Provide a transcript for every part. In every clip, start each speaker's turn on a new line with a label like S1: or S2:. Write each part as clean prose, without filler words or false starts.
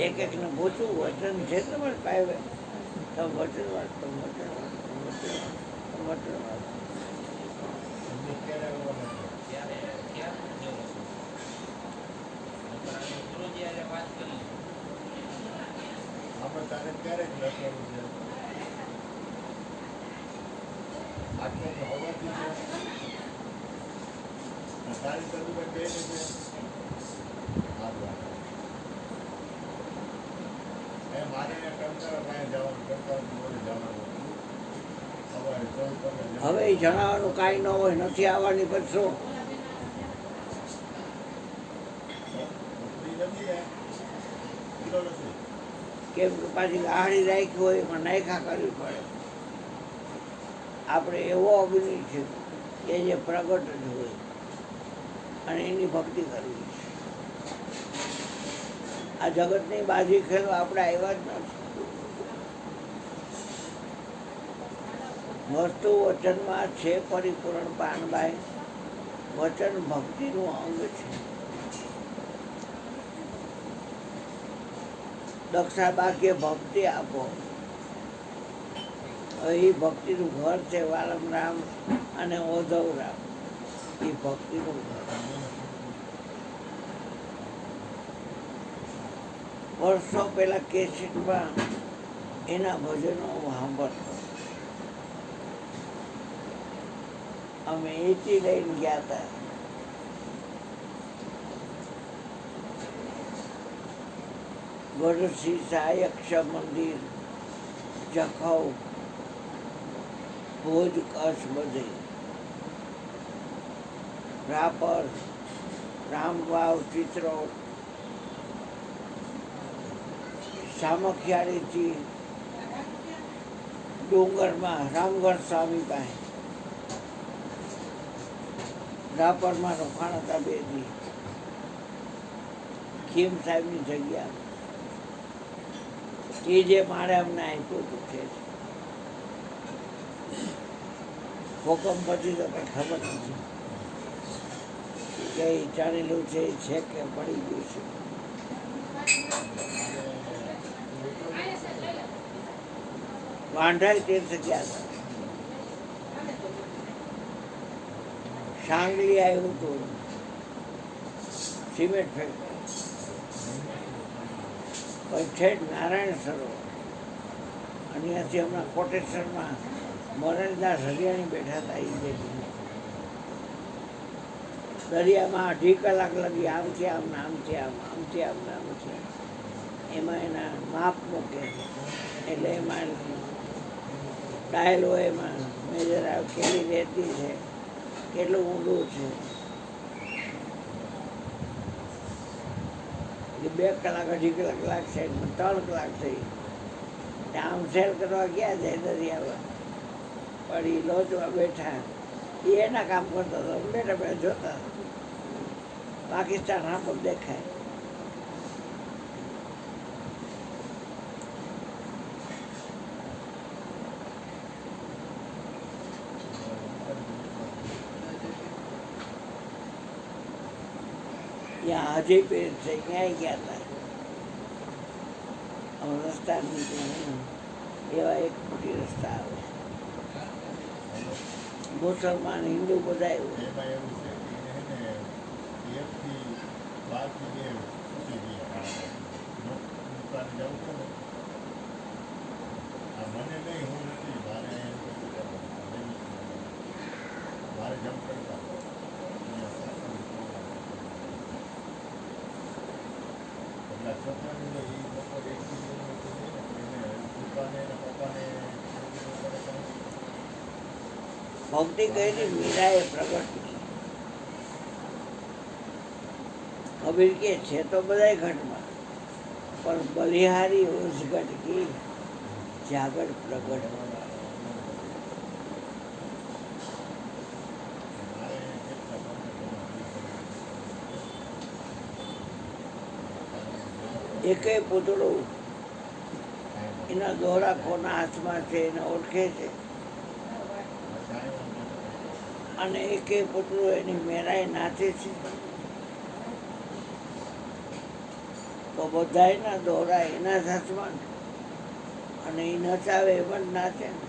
S1: એક એકને પૂછવું વચન છે તમારે કાંઈ તમે વચન વાંચતો વચન વાંચતો વચન વાંચતો વચન વાંચતો.
S2: આપણે તારે ક્યારેક લખવાનું છે આટલે તો હોવાથી છે તારી તરફ બે છે મારે કરતા કાંઈ જવાનું કરતા બોલે જવાનું સવારે 14
S1: હવે એ જણાવવાનું કાંઈ ન હોય નથી આવવાની પછી શું? કેમ કે પાછી ગાડી રાખી હોય એમાં નાયખા કરવી પડે. આપણે એવો અગ્નિ છે કે જે પ્રગટ જ હોય અને એની ભક્તિ કરવી છે. આ જગતની બાજી ખેલવા આપણે આવ્યા જ નથી. વસ્તુ વચનમાં છે પરિપૂર્ણ પાનબાઈ. વચન ભક્તિનું અંગ છે. દક્ષા બાકીએ ભક્તિ આપો. એ ભક્તિનું ઘર છે વાલમ રામ અને ઓધવ રામ. એ ભક્તિનું ઘર. વર્ષો પહેલા કેસેટમાં એના ભજનો સાંભળતો. અમે એથી લઈને ગયા હતા. ગઢસી સાયક્ષ મંદિર જખૌ ભુજ કચ્છ બધે રાપર રામવાવ ચિત્રોડ સામખિયાળીથી ડુંગરમાં રામગઢ સ્વામી પાસે રાપરમાં રોકાણ હતા 2 દી. ખીમ સાહેબની જગ્યા એ જે મારે અમને આપ્યું હતું છે. હુકમ પછી તો કંઈ ખબર નથી કે ચાલેલું છે કે પડી ગયું છે. વાંઢાઈ તીર્થ ગયા હતા. સાંગલી આવ્યું હતું સિમેન્ટ ફેક્ટરી. પછી ઠેઠ નારાયણ સરોવર અને ત્યાંથી હમણાં કોટેશ્વરમાં મોરારીદાસ હરિયાણી બેઠા હતા. એ જગ્યાએ દરિયામાં 2.5 કલાક લગી આમથી આમ આમથી આમ આમથી આમ આમથી આમ. એમાં એના માપ મૂકે છે એટલે એમાં ડાયલ હોય એમાં મેજર આવે કેટલી રહેતી છે કેટલું ઊંડું છે. 2 કલાક 2.5 કલાક લાગશે 3 કલાક થઈ. આમ સેલ કરવા ગયા છે દરિયામાં પડી લોચવા બેઠા. એ એના કામ કરતા હતા બેઠા બેઠા જોતા. પાકિસ્તાન આપણું દેખાય. ત્યાં હજી પેર છે ક્યાંય ગયા હતા. રસ્તા નીકળ્યા એવા 1 ફૂટી રસ્તા આવે. મુસલમાન હિન્દુ બધા એવું.
S2: એમાં એવું છે કે એને 1 થી 12 થી 2 દુકાને જવું છે ને આ મને નહીં હું નથી મારે જમ કરતા એટલે છોકરાને એ લોકો 1 થી 2 દુકાને પપ્પાને
S1: ભક્તિ કરી મીરાએ પ્રગટ કરી. કબીર કે છે તો બધાય ઘટમાં પણ બલિહારી ઉસગટ કી જાગટ પ્રગટ. એકે પૂતળું એના દોરા કોના હાથમાં છે એને ઓળખે છે અને એકે પૂતળું એની મેરાય નાચે છે. તો બધાયના દોરા એના જ હાથમાં ને. અને એ નચાવે એ પણ નાચે ને.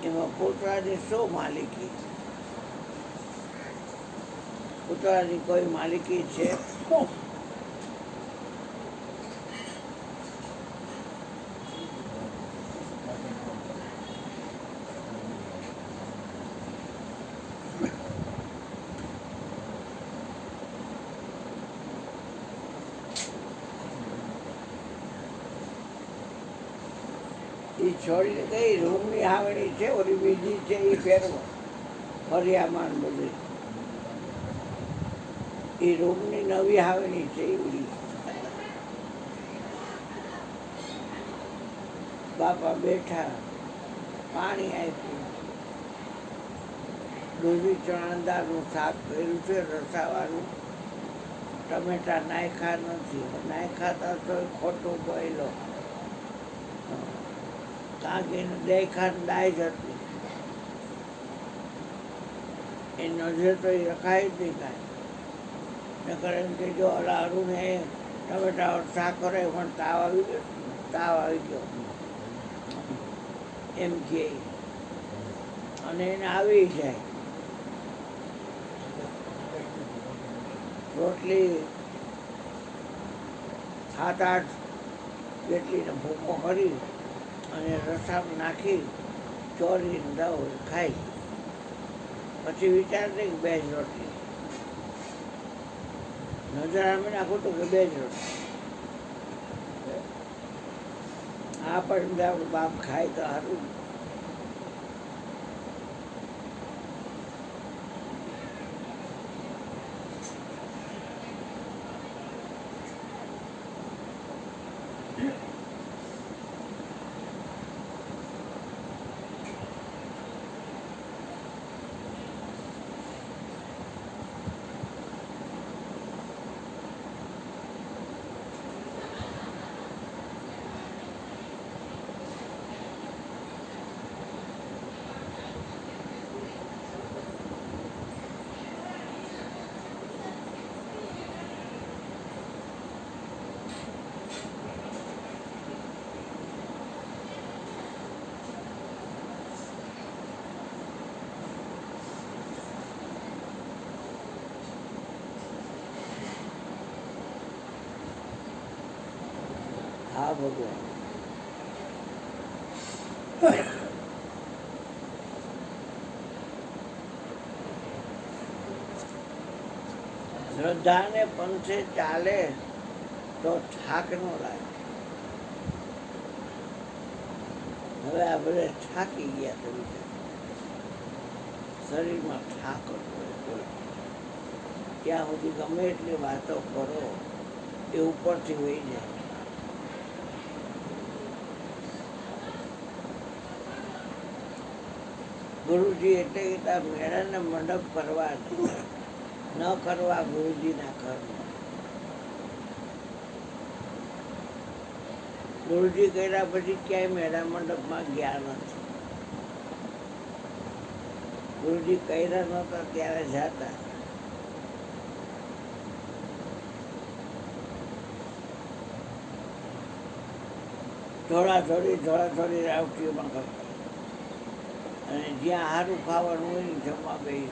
S1: એમાં પૂતળાની શું માલિકી? પૂતળાની કોઈ માલિકી છે? એ છોડીને કઈ રૂમની હાવણી છે, ઓલી બીજી છે એ ફેરવો ફરિયામાં ને બધી. એ રૂમની નવી હાવણી છે એવડી. બાપા બેઠા, પાણી આપ્યું, દૂધી ચણાદારનું શાક કર્યું છે રસાવાનું. ટમેટા નાખ્યા નથી, નાખ્યા તો ખોટું બોયલો. કારણ કે એને દેખાને દાય જ હતી. એ નજરે તો એ રખાય જ નહીં કાંઈ. નકર એમ કે જો ઓલા અરુણે ટમેટા શાક કરે પણ તાવ આવી ગયો, તાવ આવી ગયો એમ કહે. અને એને આવી જાય. રોટલી 7-8 જેટલીને ભૂકો કરી અને રસામાં નાખી ચોરીને દઉં ખાઈ. પછી વિચાર નહીં કે 2 જ રોટલી. નજર આમે નાખું તો કે 2 જ રોટલી. આ પણ આપણું બાપ ખાય તો સારું. હા ભગવાન. શ્રદ્ધાને પંથે ચાલે તો થાક ન લાગે. હવે આ બધા થાકી ગયા તો શરીરમાં થાક જ હોય. ત્યાં સુધી ગમે એટલી વાતો કરો એ ઉપરથી વહી જાય. ગુરુજી એટલે કે મેળાને મંડપ કરવા ન કરવા ગુરુજીના કર્મ. ગુરુજી કર્યા પછી ક્યાંય મેળા મંડપમાં ગયા નથી. ગુરુજી કર્યા નહોતા ત્યારે જતા. થોડી રાવટીઓમાં કરતા. અને જ્યાં સારું ખાવાનું હોય ને જમવા ગઈ.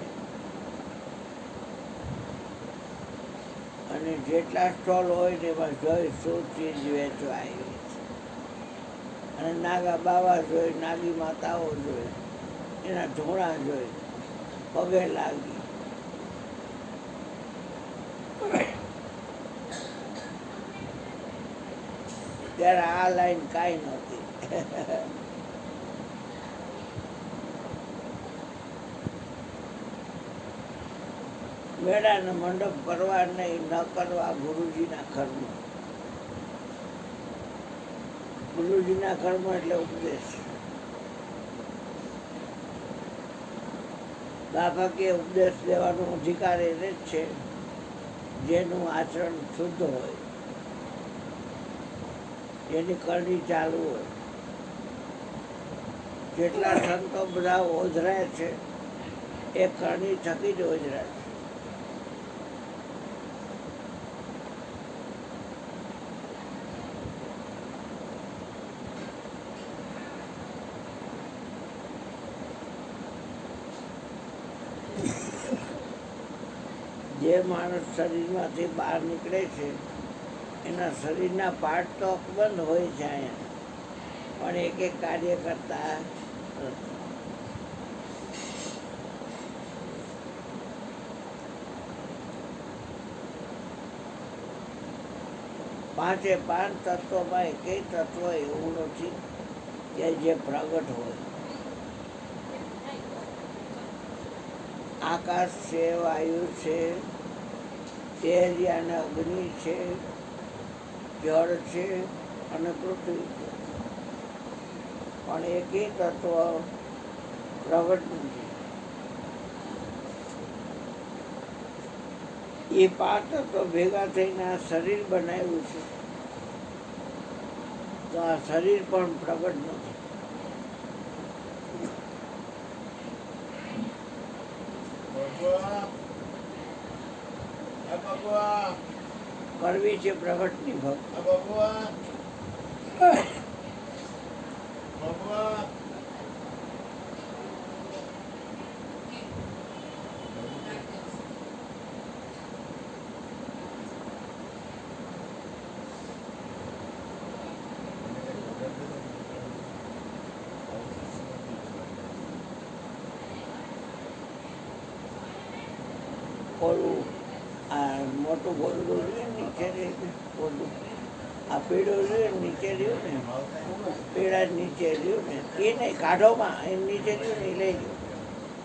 S1: અને જેટલા સ્ટોલ હોય ને એમાં જોઈ શું ચીજ વેચવા આવી છે. અને નાગા બાવા જોઈ, નાગી માતાઓ જોઈ, એના ધોણા જોઈ, પગે લાગી. ત્યારે આ લાઈન કાંઈ નહોતી. મેળાને મંડપ કરવા નહીં, ન કરવા ગુરુજીના કર્મ. ગુરુજીના કર્મ એટલે ઉપદેશ. બાપા કે ઉપદેશ લેવાનો અધિકાર એને જ છે જેનું આચરણ શુદ્ધ હોય, જેની કરણી ચાલુ હોય. જેટલા સંતો બધા ઓઝરાય છે એ કરણી થકી જ ઓઝરાય છે. જે માણસ શરીરમાંથી બહાર નીકળે છે એના શરીરના પાર્ટ તો બંધ હોય છે અહીંયા, પણ એક એક કાર્ય કરતા નથી. પાંચે પાંચ તત્વમાં એકેય તત્વ એવું નથી કે જે પ્રગટ હોય. આકાશ છે, વાયુ છે, તેજ અને અગ્નિ છે, જળ છે અને પૃથ્વી છે, પણ એકેય તત્વ પ્રગટ નથી. એ પાંચ તત્વ ભેગા થઈને આ શરીર બનાવ્યું છે, તો આ શરીર પણ પ્રગટ નથી. કરવી છે પ્રગટની ભક્તિ. ઓલું આ મોટું બોલવું જોઈએ નીચે બોલવું, આ પીળું રહ્યું નીચે રહ્યું ને, પીળા નીચે રહ્યું ને, એ નહીં કાઢોમાં એ નીચે રહ્યું ને એ લઈ લો.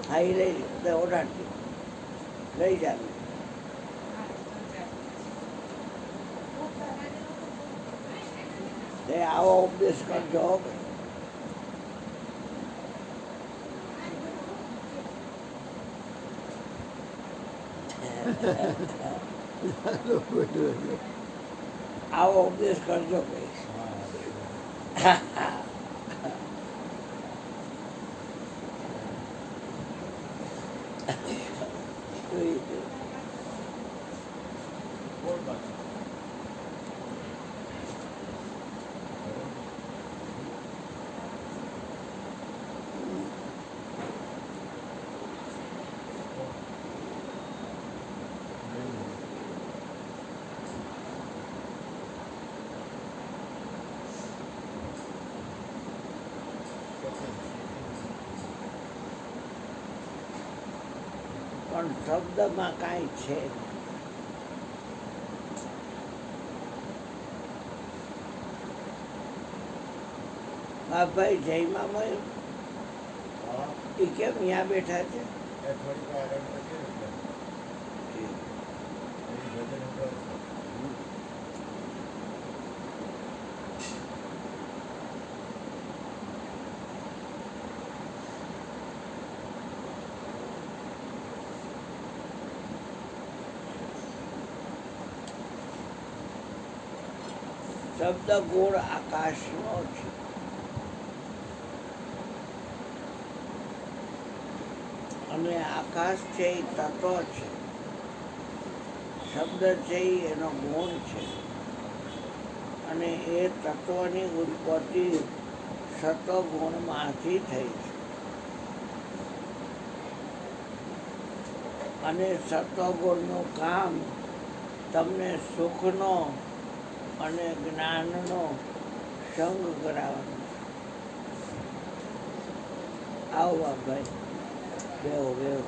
S1: હા એ લઈ લો તો ઓઢાડજો, લઈ જાવ. તે આવો ઉપદેશ કરજો. આવો ઉપદેશ કરજો કઈ. પણ શબ્દમાં કાંઈ છે નહીં. બાપભાઈ જયમાં મળ્યું એ કેમ અહીંયા બેઠા છે? શબ્દ ગોળ આકાશનો છે. અને આકાશ છે એ તત્વ છે, શબ્દ છે એનો ગુણ છે, અને એ તત્વની ઉત્પત્તિ સત્વગુણમાંથી થઈ છે. અને સત્વગુણનું કામ તમને સુખનો અને જ્ઞાનનો સંગ કરાવવાનો છે. આવો ભાઈ, બેહો બેહો.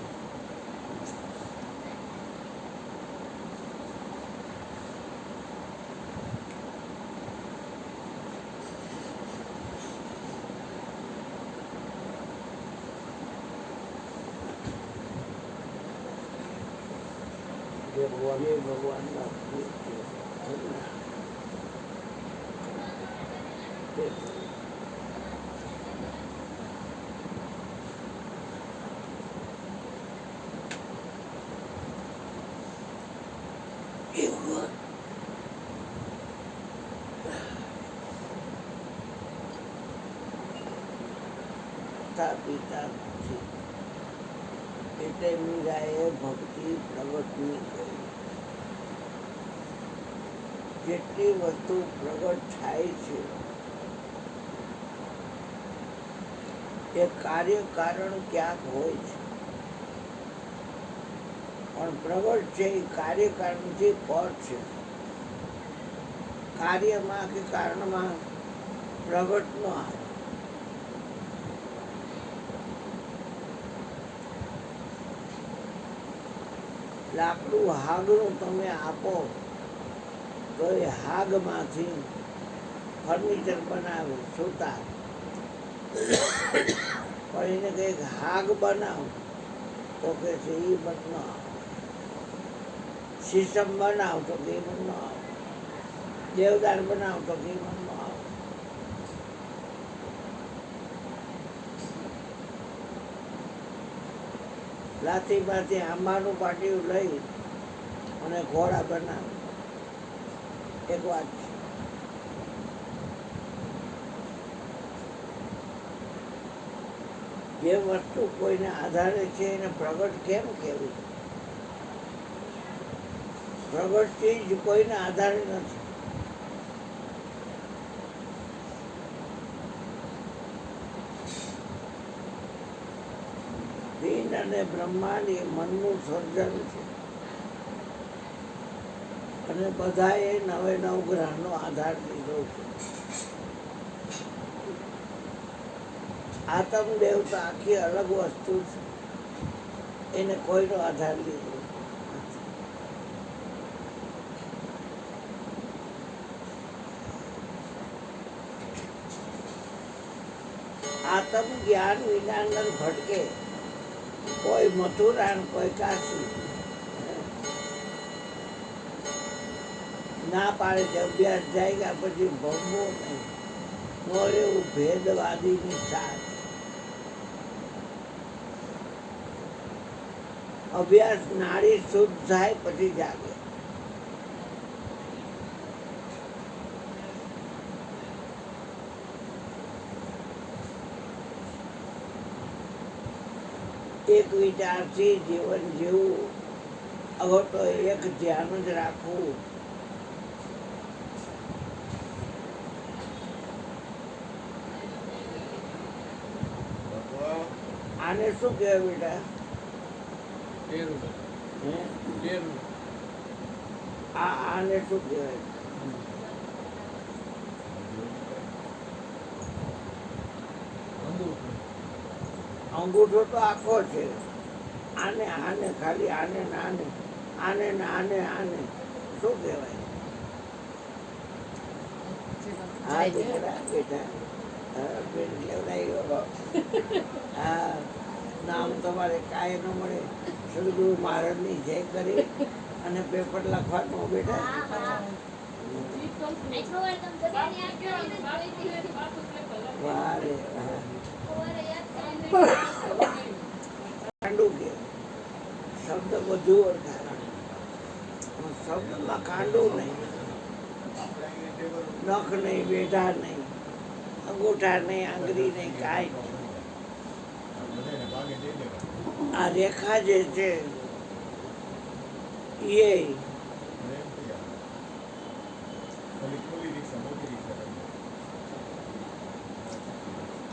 S1: ભગવાનના પિતા નથી એટલે મીરાએ ભક્તિ પ્રગટની કરી. જેટલી વસ્તુ પ્રગટ થાય છે એ કાર્ય કારણ ક્યાંક હોય છે. પણ પ્રગટ છે એ કાર્યકારણથી પર છે. કાર્યમાં કે કારણમાં પ્રગટ ન આવે. લાકડું હાગનું તમે આપો તો એ હાગમાંથી ફર્નિચર બનાવે સુતાર. પણ એને કંઈક હાગ બનાવ તો કે છે એ મત ન આવે. શીશમ બનાવ તો કે એ મત ન આવે. દેવદાર બનાવ તો કે એ મત ન આવે. લાથીમાંથી આંબાનું પાટિયું લઈ અને ઘોડા બનાવે એક વાત છે. જે વસ્તુ કોઈને આધારે છે એને પ્રગટ કેમ કહેવી? પ્રગટ ચીજ કોઈને આધારે નથી. પિંડ અને બ્રહ્માંડ એ મનનું સર્જન છે અને બધાએ નવે નવ ગ્રહનો આધાર લીધો છે. આત્મ દેવતા આખી અલગ વસ્તુ છે, એને કોઈનો આધાર લીધો. આત્મ જ્ઞાન વિજ્ઞાન ભટકે, કોઈ મથુરા ને કોઈ કાશી. ના પાડે છે અભ્યાસ જાય ગયા પછી ભમવો નહીં. નો રહેવું ભેદવાદીની સાથ. અભ્યાસ નાડી શુદ્ધ થાય પછી જાગે. એક વિચારથી જીવન જીવવું, હવે તો એક ધ્યાન જ રાખવું. આને શું કહેવાય બેટા? હે? આને શું કહેવાય? અંગૂઠો તો આખો છે. આને આને ખાલી આને ને આને આને ને આને આને શું કહેવાય? હા દીકરા બેટા, હા બેન લેવડાવ્યો. હા, નામ તમારે કાંઈ ન મળે. સદગુરુ મહારાજની જય કરી અને પેપર લખવાનું બેટા. વારે કાંડું કે શબ્દ બધું ઓળખાય. શબ્દમાં કાંડું નહીં, નખ નહીં, બેઢા નહીં, અંગૂઠા નહીં, આંગળી નહીં, કાંઈ નહીં. આ રેખા જે છે એ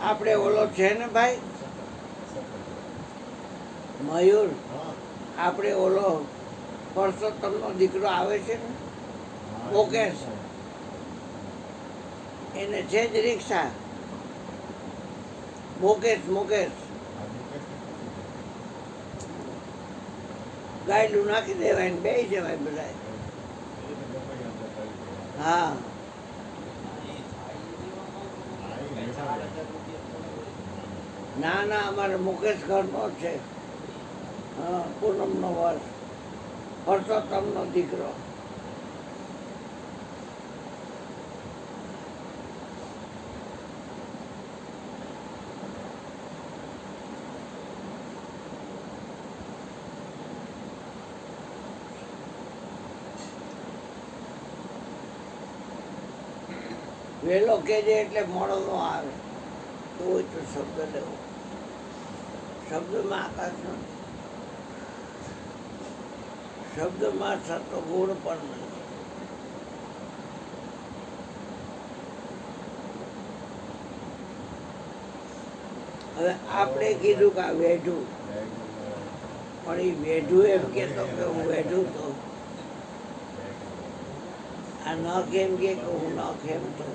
S1: આપણે ઓલો છે ને ભાઈ મયુર, આપણે ઓલો પરસોત્તમનો દીકરો આવે છે ને મુકેશ, એને છે જ રિક્ષા. મુકેશ ગાયલું નાખી દેવાય ને બેસી જવાય બધા. હા, ના ના, અમારે મુકેશ ઘરનો છે. હા, પૂનમનો વર્ષ, પરસોત્તમનો દીકરો. વહેલો કહેજે એટલે મોડો ન આવે. તો હોય તો શબ્દ લેવો. શબ્દમાં આકાશ નથી, શબ્દમાં થતો ગુણ પણ નથી. હવે આપણે કીધું કે આ વેઢું, પણ એ વેઢું એમ કહેતો કે હું વેઢું તો આ નખ એમ કે હું નખ એમ તો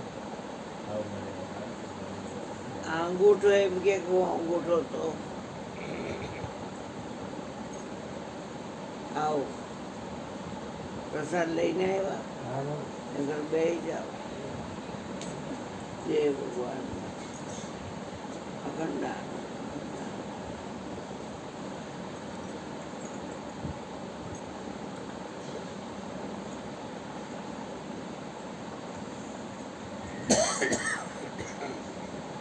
S1: આ અંગૂઠો એમ કે હું અંગૂઠો તો આવો પ્રસાદ લઈને આવ્યા નગર બેસી જાઓ જય ભગવાન અખંડ આનંદ.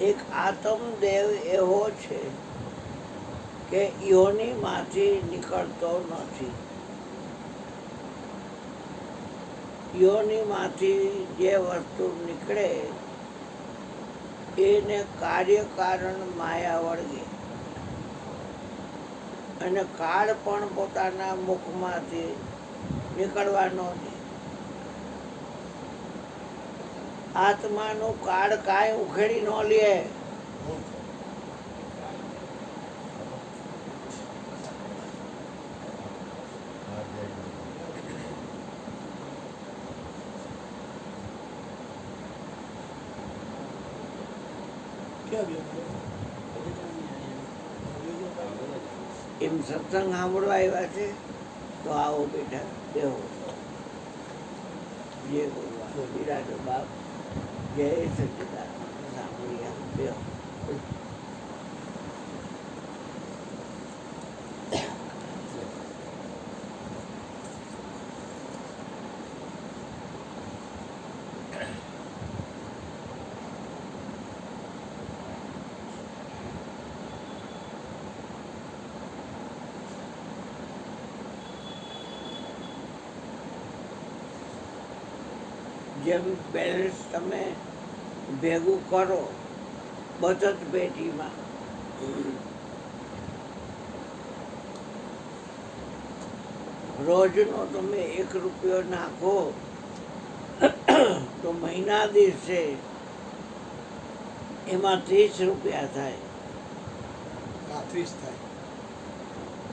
S1: એક આત્મદેવ એવો છે કે યોનિમાંથી નીકળતો નથી. યોનિમાંથી જે વસ્તુ નીકળે એને કાર્યકારણ માયા વળગે અને કાળ પણ પોતાના મુખમાંથી નીકળવાનો નથી. આત્માનું કાળ કાંઈ ઉખેડી ન લે. એમ સત્સંગ સાંભળવા આવ્યા છે તો આવો બેટા બેહો. જય ભગવાન બિરાજો બાપ જય સચિદાન સાંભળ્યા બેહો. જેમ બેલેન્સ તમે ભેગું કરો બચત પેટીમાં રોજનો તમે 1 રૂપિયો નાખો તો મહિના દિવસે એમાં 30 રૂપિયા થાય.
S3: 30 થાય.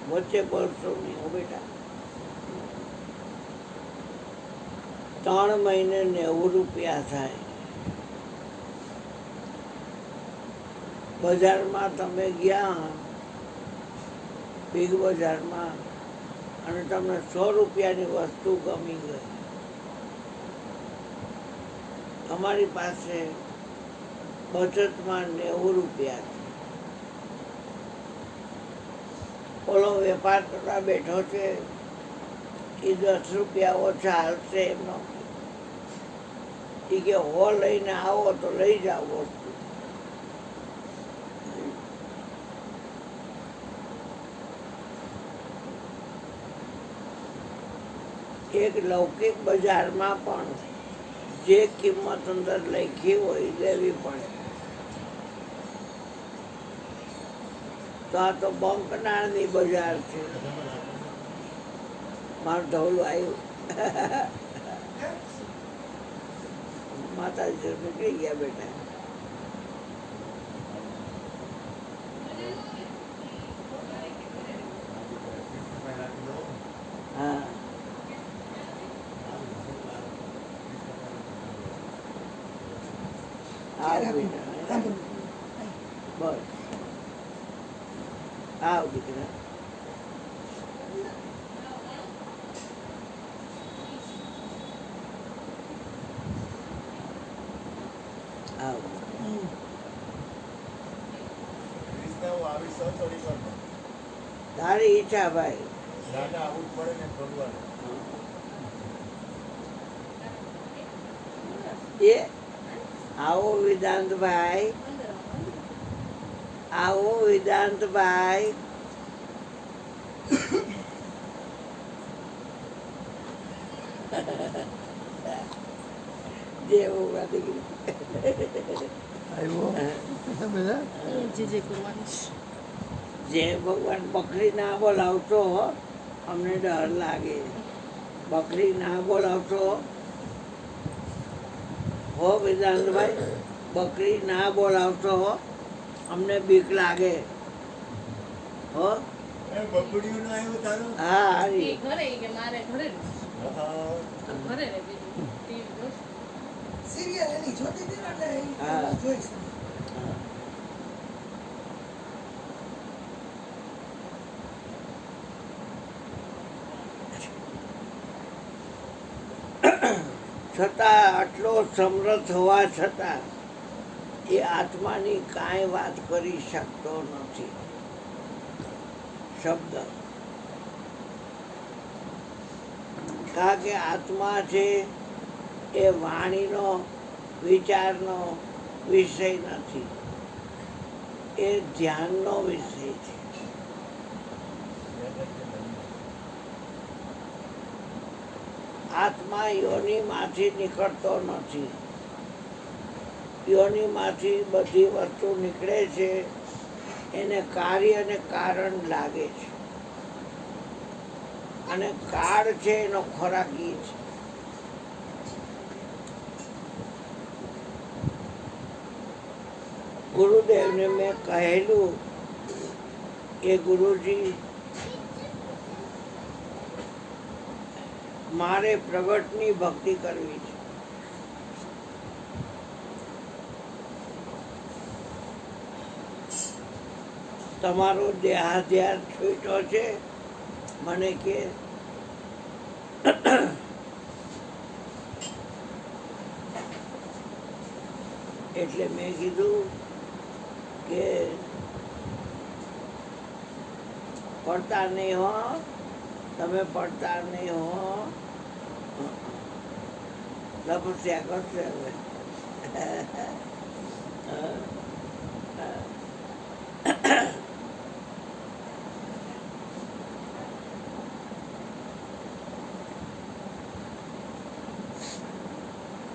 S1: વચ્ચે બોલશો નહીં હો બેટા. 3 મહિને 90 રૂપિયા થાય. બજારમાં તમે ગયા બિગ બજારમાં અને તમને 100 રૂપિયાની વસ્તુ ગમી ગઈ. તમારી પાસે બચતમાં 90 રૂપિયા છે. ઓલો વેપાર કરવા બેઠો છે એ 10 રૂપિયા ઓછા હાલશે એમનો. એ કે હો લઈને આવો તો લઈ જાઓ વસ્તુ. એક લૌકિક બજારમાં પણ જે કિંમત અંદર લખી હોય લેવી પડે. તો આ તો બંકનાળની બજાર છે. મારું ધવલું આવ્યું. માતાજી નીકળી ગયા બેટા. હા આવ બેટા બસ આવ દીકરા. આવ તારી ઈચ્છા ભાઈ. એ આવો વેદાંતભાઈ, આવો વેદાંતભાઈ. જે ભગવાન બકરી ના બોલાવતો અમને ડર લાગે. બકરી ના બોલાવતો હો વેદાંતભાઈ, બકરી ના બોલાવતો અમને બીક લાગે હો.
S2: એ બબડીયું નું આવ્યું તારું
S1: હા
S4: એ
S1: હારી
S4: ઘરે ઈ કે મારે ઘરે ને
S2: હા.
S4: ઘરે ને બીજું ટીવી જોશે.
S3: સિરિયલ એની જોતી હતી ને એટલે ઈ
S1: હા.
S3: જોઈશ.
S1: છતાં આટલો સમર્થ હોવા છતાં એ આત્માની કાંઈ વાત કરી શકતો નથી. શબ્દ કારણ કે આત્મા છે એ વાણીનો વિચારનો વિષય નથી, એ ધ્યાનનો વિષય છે. આત્મા યોનિમાંથી નીકળતો નથી. યોનિમાંથી બધી વસ્તુ નીકળે છે, એને કાર્ય અને કારણ લાગે છે, અને કાળ છે એનો ખોરાક ઈ છે. ગુરુદેવને મેં કહેલું કે ગુરુજી મારે પ્રગટની ભક્તિ કરવી છે. તમારો દેહાધ્યાસ છૂટ્યો છે મને કે એટલે મેં કીધું કે પડતા નહીં હો, તમે પડતા નહીં હો, લપસ્યા કરશે હવે.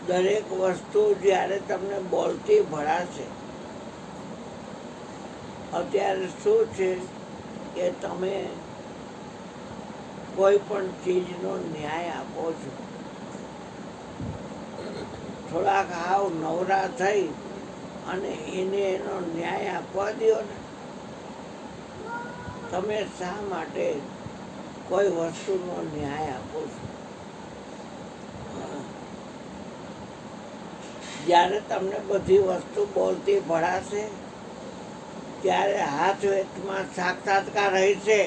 S1: દરેક વસ્તુ જ્યારે તમને બોલતી ભળાશે, અત્યારે શું છે કે તમે કોઈ પણ ચીજનો ન્યાય આપો છો. થોડાક હાવ નવરા થઈ અને એને એનો ન્યાય આપવા દો ને. તમે શા માટે કોઈ વસ્તુનો ન્યાય આપો છો? જ્યારે તમને બધી વસ્તુ બોલતી ભળાશે ત્યારે હાથ વેતમાં સાક્ષાત્કાર રહેશે.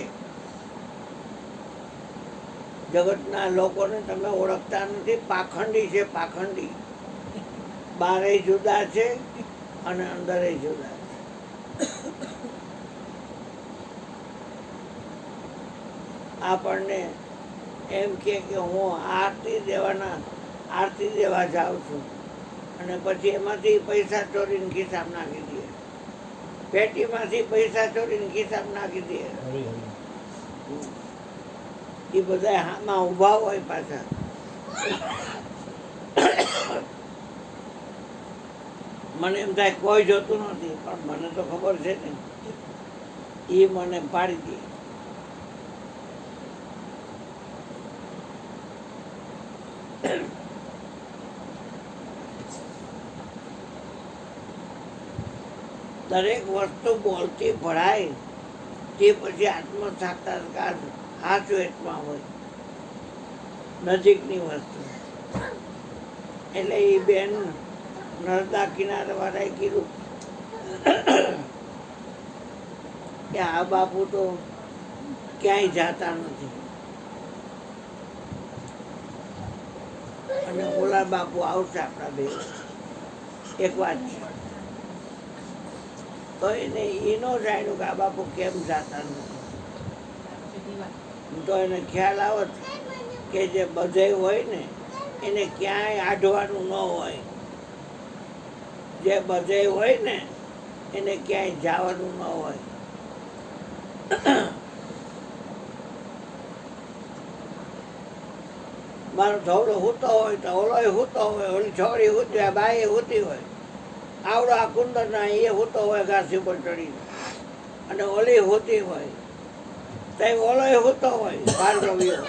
S1: જગતના લોકોને તમે ઓળખતા નથી, પાખંડી છે, પાખંડી. બારે જુદા છે અને અંદરે જુદા છે. આપણને એમ કે હું આરતી દેવા જાઉં છું, અને પછી એમાંથી પૈસા ચોરીને ખિસ્સામાં નાખી દે, પેટીમાંથી પૈસા ચોરીને ખિસ્સામાં નાખી દે. એ બધા હામાં ઊભા હોય પાછા. મને એમ થાય કોઈ જોતું નથી, પણ મને તો ખબર છે ને, એ મને પાડી દે. દરેક વસ્તુ બોલતી ભળાય તે પછી આત્મ સાક્ષાત્કાર હાથ વેતમાં હોય, નજીકની વસ્તુ. એટલે એ બેન નર્મદા કિનારાવાળાએ કીધું કે આ બાપુ તો ક્યાંય જાતા નથી, અને ઓલા બાપુ આવશે આપણા બે. એક વાત છે, તો એને એનો જાણ્યું કે આ બાપુ કેમ જાતા નથી. તો એને ખ્યાલ આવત કે જે બધે હોય ને એને ક્યાંય આઢવાનું ન હોય, જે બધે હોય ને એને ક્યાંય જવાનું ન હોય. મારો ધવલો હૂતો હોય તો ઓલોય હૂતો હોય, ઓલી છોકરી હૂતી હોય, બાઈ હૂતી હોય, આવડો આ કુંદરના એ હૂતો હોય ઘાસી પર ચડીને, અને ઓલી હૂતી હોય તો ઓલોય હૂતો હોય, ભાર્ગવ્યો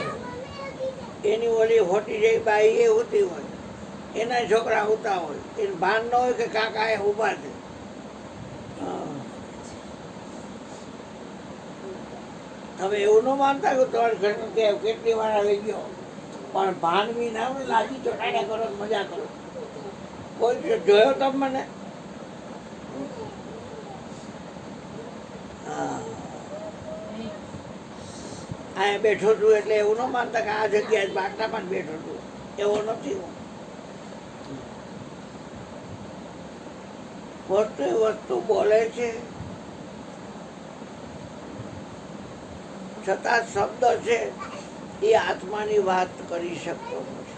S1: એની ઓલી હોટી જઈ બાઈ એ હૂતી હોય, એના છોકરા હૂતા હોય, એને ભાન ન હોય કે કાકા એ ઊભા છે. તમે એવું ન માનતા કે તમારા ઘરનું કે કેટલી વાર આવી ગયો પણ ભાનવી ના હોય, લાજી ચોટાડ્યા કરો મજા કરો. કોઈ જોયો તમે મને? હા, અહીંયા બેઠો છું એટલે એવું ન માનતા કે આ જગ્યાએ બાટલામાં જ બેઠો છું, એવો નથી હું. વસ્તુ એ વસ્તુ બોલે છે, છતાં શબ્દ છે એ આત્માની વાત કરી શકતો નથી.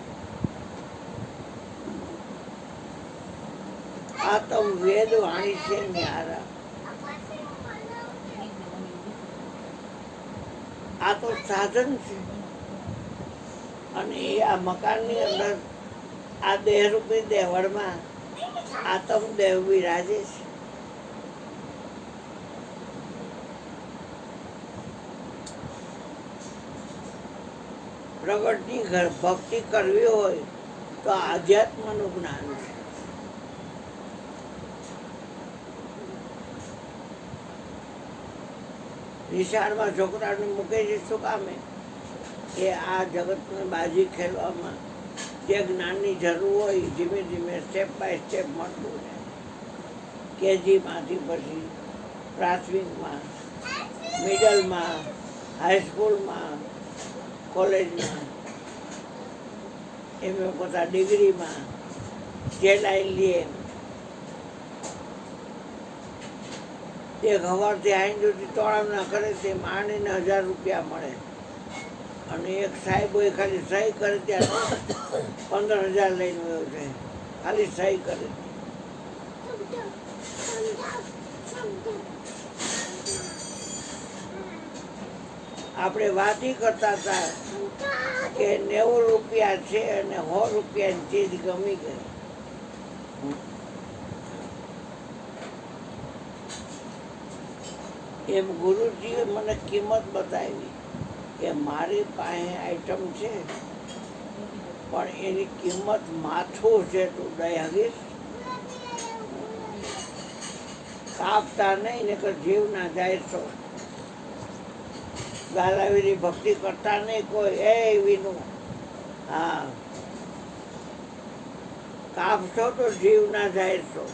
S1: આત્મ વેદ વાણી છે ન્યારા. આ તો સાધન છે અને એ આ મકાનની અંદર આ દેહરૂપી દેવળમાં આત્મ દેવ બિરાજે છે. પ્રગટની ભક્તિ કરવી હોય તો આધ્યાત્મનું જ્ઞાન છે. નિશાળમાં છોકરાને મૂકે છે શું કામે? કે આ જગતને બાજી ખેલવામાં જે જ્ઞાનની જરૂર હોય ધીમે ધીમે સ્ટેપ બાય સ્ટેપ મળતું જાય. કેજીમાંથી પછી પ્રાથમિકમાં, મિડલમાં, હાઈસ્કૂલમાં, કોલેજમાં, એમ પોતા ડિગ્રીમાં જે લાઈન લે એક સવારથી આઈન સુધી તોળામના કરે તે માણીને 1000 રૂપિયા મળે અને એક સાહેબ હોય ખાલી સહી કરે ત્યારે 15,000 લઈને ગયો છે, ખાલી સહી કરે. આપણે વાત કરતા હતા કે 90 રૂપિયા છે અને 100 રૂપિયાની ચીજ ગમી ગઈ. એમ ગુરુજીએ મને કિંમત બતાવી કે મારી પાસે આઈટમ છે પણ એની કિંમત માથું છે, તું દઈ હગીશ? કાપતા નહીં ને કે જીવ ના જાય તો ગાલાવીની ભક્તિ કરતા નહીં કોઈ. એ વિનું હા, કાપશો તો જીવ ના જાય તો,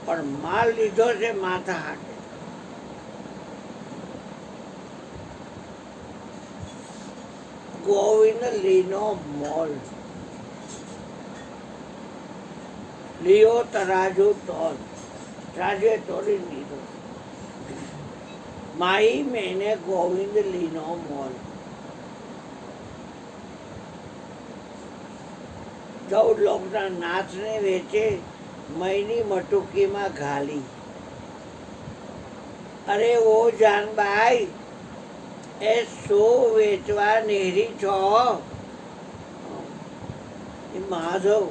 S1: પણ માલ લીધો છે માથા હાટે. ગોવિંદ લીનો મોલ, લિયો તરાજુ તોલ, રાજે તોડી લીધો. માઈ મેને ગોવિંદ લીનો મોલ. 14 લોકના નાથને વેચે મયની મટુકીમાં ઘાલી. અરે ઓ જાનબાઈ, એ શું વેચવા નેહરી છો? એ માધવ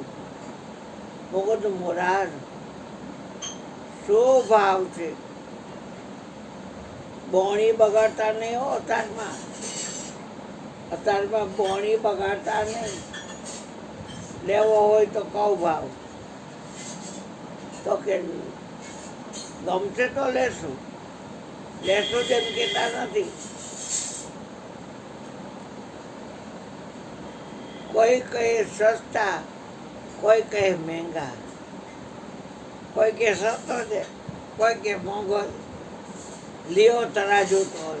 S1: મોગદ મોરાર શું ભાવ છે? બોણી બગાડતા નહીં હો અત્યારમાં. અત્યારમાં બોણી બગાડતા નહીં. લેવો હોય તો કહું ભાવ. તો કે ગમશે તો લેશું, લેશું તેમ કહેતા નથી. કોઈ કહે સસ્તા, કોઈ કહે મહેંગા, કોઈ કે સસ્તો છે, કોઈ કે મોંઘો. લિયો તરાજુ તોલ,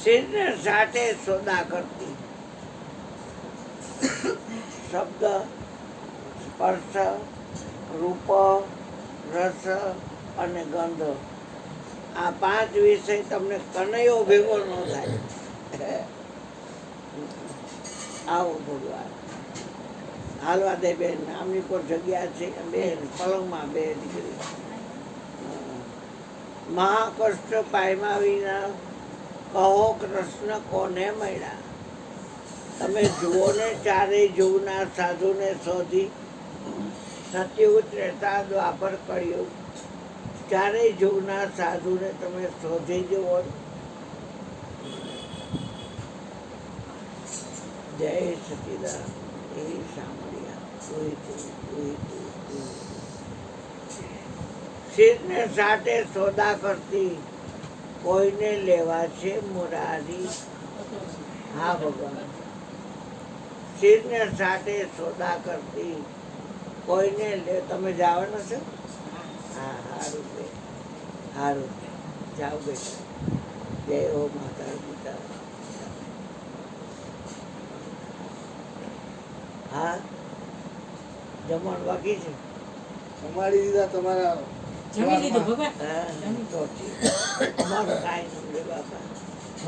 S1: સિરને સાથે સોદા કરતી. શબ્દ, સ્પર્શ, રૂપ, રસ અને ગંધ, આ 5 વિષય તમને કનૈયો ભેગો ન થાય. આવો ભગવાન હાલવા દે બેન. આમની કોઈ જગ્યા છે બેન, પલંગમાં બે દીકરી. મહાકષ્ટ પામ્યા વિના કહો કૃષ્ણ કોને મળ્યા. તમે જુઓ ને ચારેય જુગના સાધુને શોધી, સતયુગ ત્રેતા દ્વાપર કળિયુગ, ચારેય જુગના સાધુને તમે શોધી જુઓ. જય સચિદાન. એ સાંભળ્યા. શિરને સાથે સોદા કરતી, કોઈને લેવા છે મુરારી, હા ભગવાન. શિરને સાથે સોદા કરતી, કોઈને લે. તમે જવાના છો? હા, સારું બે, સારું જાઓ બેટા. જય હો માતા પિતા. હા, જમણ બાકી છે.
S2: અમારી દીધા તમારા
S5: જમી લીધું ભગવાન.
S1: હા, તો ઠીક. અમારું કાંઈ નહીં રે બાપા.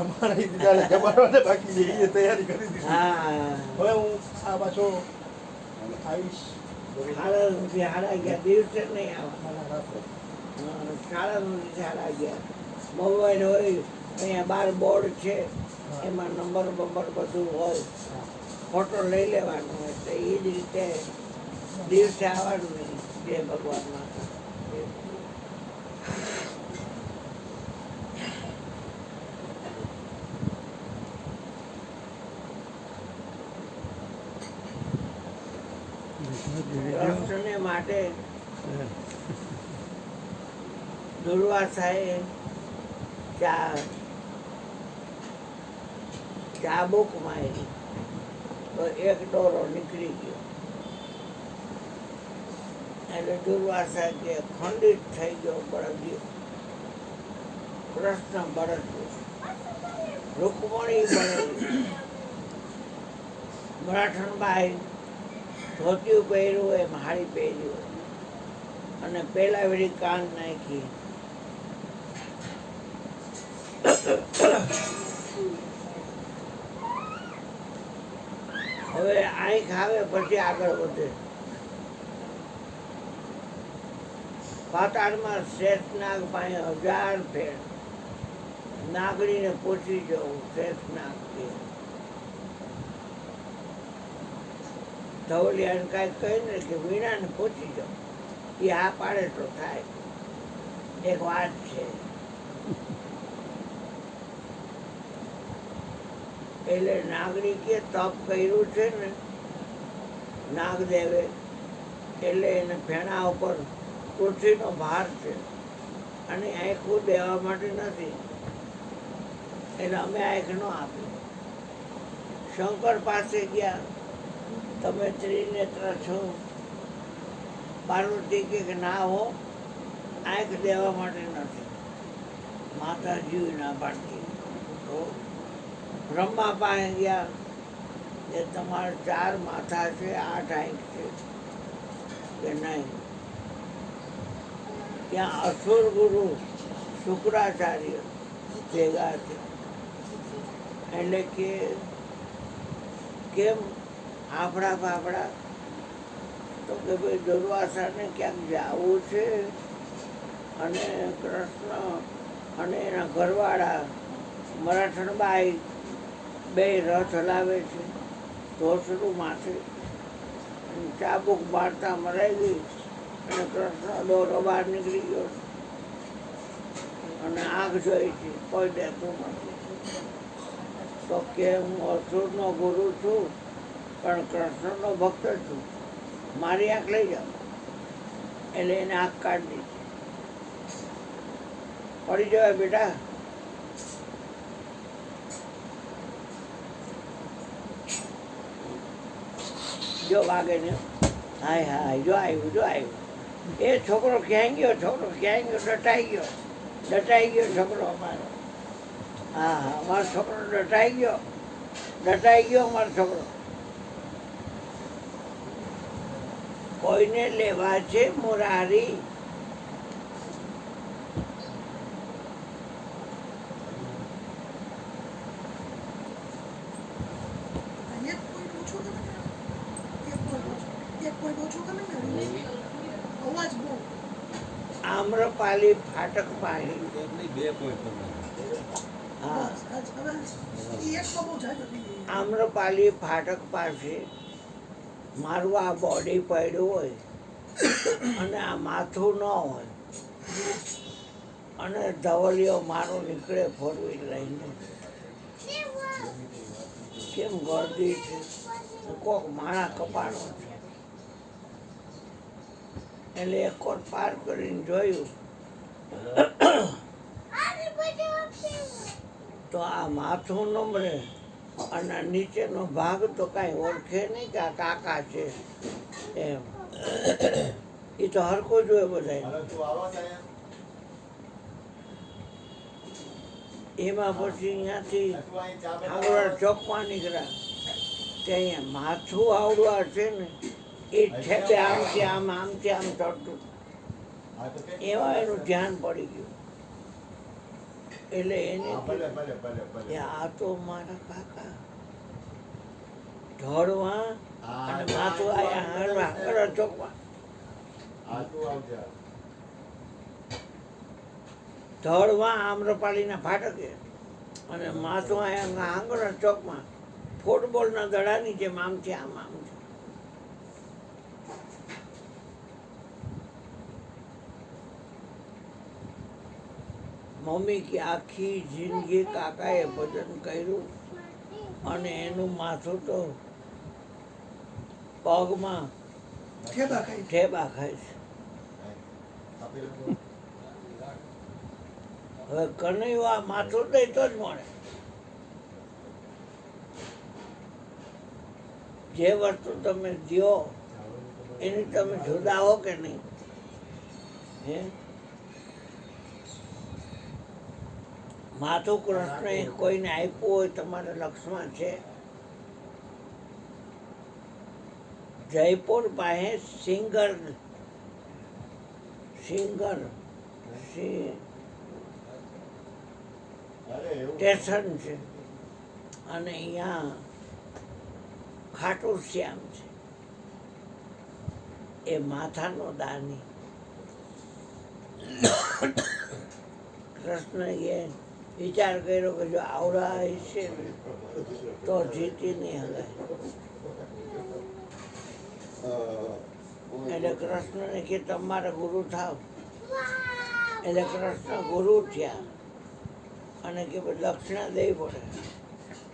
S2: અમારી દીધા જમાડવાને બાકી છે એ તૈયારી કરી દીધી.
S1: હા,
S2: હવે હું આ પાછો આવીશ.
S1: સાડા નથી, સાડા અગિયાર દિવસે નહીં આવવા.
S2: મારા રાખો.
S1: સાડા નથી, સાડા અગિયાર. મોબાઈલ હોય અહીંયા બાર બોર્ડ છે, એમાં નંબર બંબર બધું હોય, ફોટો લઈ લેવાનો હોય તો એ જ રીતે દિવસે આવવાનું નહીં. જય ભગવાન માતા. કૃષ્ણને માટે દુર્વાસાએ ચાબુક મારી તો એક દોરો નીકળી ગયો. એટલે દુર્વાસા કે ખંડિત થઈ ગયો બળદ્યો. કૃષ્ણ બળદ્યો, રૂકમણી બળદ્યો. મરાઠણબાઈ ધોતિયું પહેર્યું હોય, હાડી પહેર્યું હોય અને પેલા વેળી કાન નાખી. હવે આંખ આવે પછી આગળ વધે. પાતાળમાં શેષનાગ પાસે 1000 ફેર નાગડીને પૂછી જવું. શેષનાગ કે ધવલિયાને કાંઈક કહીને કે વીણાને પૂછી જાઓ. એ આ પાડે તો થાય. એક વાત છે. એટલે નાગરિકે તપ કર્યું છે ને નાગદેવે, એટલે એને ફેણા ઉપર પૃથ્વીનો ભાર છે અને આંખું દેવા માટે નથી. એટલે અમે આંખ ન આપી. શંકર પાસે ગયા, તમે ત્રિનેત્ર છો. પાર્વતી કે ના હો, આંખ દેવા માટે નથી. માતાજી ના પાડતી. તો બ્રહ્મા પાસે ગયા કે તમારે 4 માથા છે, 8 આંખ છે કે નહીં. ત્યાં અસુર ગુરુ શુક્રાચાર્ય ભેગા છે. એટલે કે કેમ ફાફડા ફાફડા? તો કે ભાઈ દુર્વાસાને ક્યાંક જવું છે અને કૃષ્ણ અને એના ઘરવાળા મરાઠણબાઈ 2 રથ લાવે છે ધોસડું માથે. ચાબુક મારતા મરાઈ ગઈ અને કૃષ્ણ દોરો બહાર નીકળી ગયો અને આંખ જોઈ છે, કોઈ દેતું નથી. તો કે હું અસુરનો ગુરુ છું પણ કૃષ્ણનો ભક્ત છું, મારી આંખ લઈ જાઓ. એટલે એને આંખ કાઢી દીધી. પડી જવાય બેટા. જો વાગે ને, હાય હાય, જો આવ્યું, જો આવ્યું. એ છોકરો ક્યાંય ગયો, છોકરો ક્યાંય ગયો? ડટાઈ ગયો છોકરો અમારો. હા હા, અમારો છોકરો ડટાઈ ગયો અમારો છોકરો. કોઈને લેવા છે મુરારી,
S3: એક પોઈન્ટ ઓછું તમે ને, એક પોઈન્ટ ઓછું તમે ને, અવાજ બહુ.
S1: આમ્રપાલી ફાટક પાસે. હા,
S3: બસ, હવે ઈ એકમાં બહુ જાજો થઈ ગઈ.
S1: આમ્રપાલી ફાટક પાસે મારું આ બોડી પડ્યું હોય અને આ માથું ન હોય અને ધવલિયો મારો નીકળે 4 વ્હીલ લઈને. કેમ ગળદી છે? કોક માણા કપાણો છે. એટલે એક વાર પાર કરીને જોયું તો આ માથું નમરે અને નીચેનો ભાગ તો કાંઈ ઓળખે નહીં કે આ કાકા છે એમ. એ તો હરખો જોઈએ બધા.
S2: હાલો તું આવો સાહેબ.
S1: એમાં પછી અહીંયાથી
S2: તું અહીં ચા
S1: આંગળા ચોકમાં નીકળ્યા તે અહીંયા માથું આવડવા છે ને એ ઠેપે આમથી આમ આમથી આમ ચડતું.
S2: હા તો કે
S1: એમાં એનું ધ્યાન પડી ગયું. એટલે એને
S2: હા, ભલે ભલે ભલે
S1: કે
S2: ભલે.
S1: આ તો મારા કાકા ઢોળવા અને માથું અહીંયા આંગળા ચોકમાં
S2: હા તું આવજે.
S1: ધોળવા આમ્રપાલીના ફાટકે અને માથું અહીંયા આંગળા ચોકમાં ફૂટબોલના દડાની જેમ આમથી આમ આમથી. મમ્મી કે આખી જિંદગી કાકાએ ભજન કર્યું અને એનું માથું તો પગમાં
S3: ઠેબા ખાઈ
S1: ઠેબા ખાય છે.
S2: આપી લો.
S1: હવે કનૈયો આ માથું દે તો જ મળે. જે વસ્તુ તમે દો એની તમે જુદા હો કે નહીં? હે માથું કૃષ્ણએ કોઈને આપ્યું હોય તમારા લક્ષમાં છે? જયપુર પાસે સિંગર
S2: અરે એવું
S1: સ્ટેશન છે અને અહીંયા ખાટું શ્યામ છે એ માથાનો દાની. કૃષ્ણએ વિચાર કર્યો કે જો આવડા હશે ને તો જીતી નહીં હગાય. એટલે કૃષ્ણને કે તમારા ગુરુ થાવ. એટલે કૃષ્ણ ગુરુ થયા અને કે ભાઈ દક્ષિણા દેવી પડે.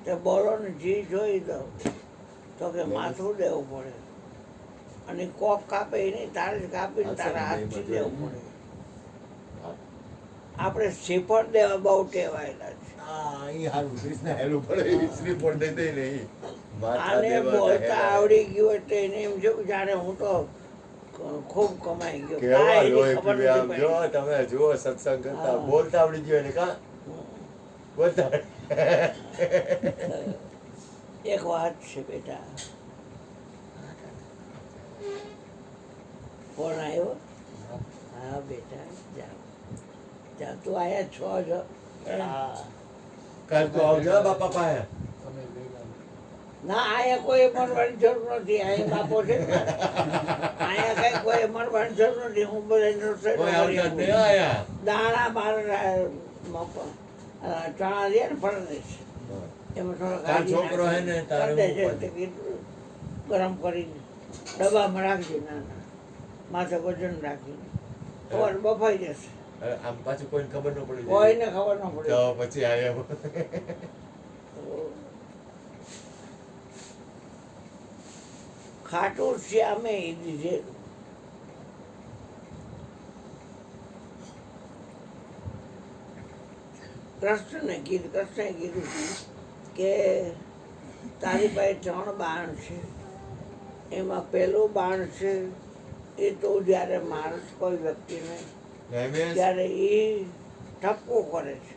S1: તો બોલો ને જી જોઈ દો તો કે માથું દેવું પડે અને કોક કાપે નહીં તારે જ કાપીને તારા હાથથી દેવું પડે. આપણે શ્રીફળ દેવા બહુ ટેવાયેલા છે.
S2: હા અહીં હારું કૃષ્ણ હેલું પડે એ શ્રીફળ દઈ દે ને ઈ. માથા
S1: આને
S2: દેવા
S1: બોલતા
S2: હેલા.
S1: આવડી ગયું એટલે એને એમ છે કે જાણે હું તો ખૂબ કમાઈ ગયો.
S2: કેવા
S1: કાંઈ એની
S2: લોહી
S1: ખબર
S2: પીવે આમ
S1: નથી
S2: જો
S1: પડી.
S2: તમે જુઓ સત્સંગ કરતા
S1: હા.
S2: બોલતા આવડી ગયો એને કા બોલતા
S1: એક વાત છે બેટા. ફોન આવ્યો? હા બેટા જાઓ જા તું આયા છો જો. હા.
S2: કાલ તું આવજો હો બાપા પાસે.
S1: ના આયા કોઈ મરવાની જરૂર નથી. અહીંયા બાપો છે ને. અહીંયા કઈ કોઈ મરવાની જરૂર નથી. હું બધાને રસોઈ
S2: કોઈ
S1: કરી
S2: આવતા જ
S1: આપું.
S2: નહીં આયા.
S1: દાણા મારા ચણા દે ને ફરદેશ એમાં થોડો
S2: તાર છોકરો હે ને તારે
S1: કરી દેજે.
S2: મૂકવા દે.
S1: તે કીધું ગરમ કરીને ડબ્બામાં રાખજે. નાના માથે વજન રાખીને ખબર બફાઈ જશે.
S2: હવે આમ પાછું કોઈને ખબર ન પડી જાય.
S1: કોઈને ખબર ન પડે.
S2: તો પછી આયા
S1: ખાટું શ્યામે એ દીધેલું. કૃષ્ણએ કીધું કે તારી પાસે 3 બાણ છે. એમાં પહેલું બાણ છે એ તો જ્યારે માણસ કોઈ વ્યક્તિને
S2: રમેશ,
S1: ત્યારે એ ટપકું કરે છે.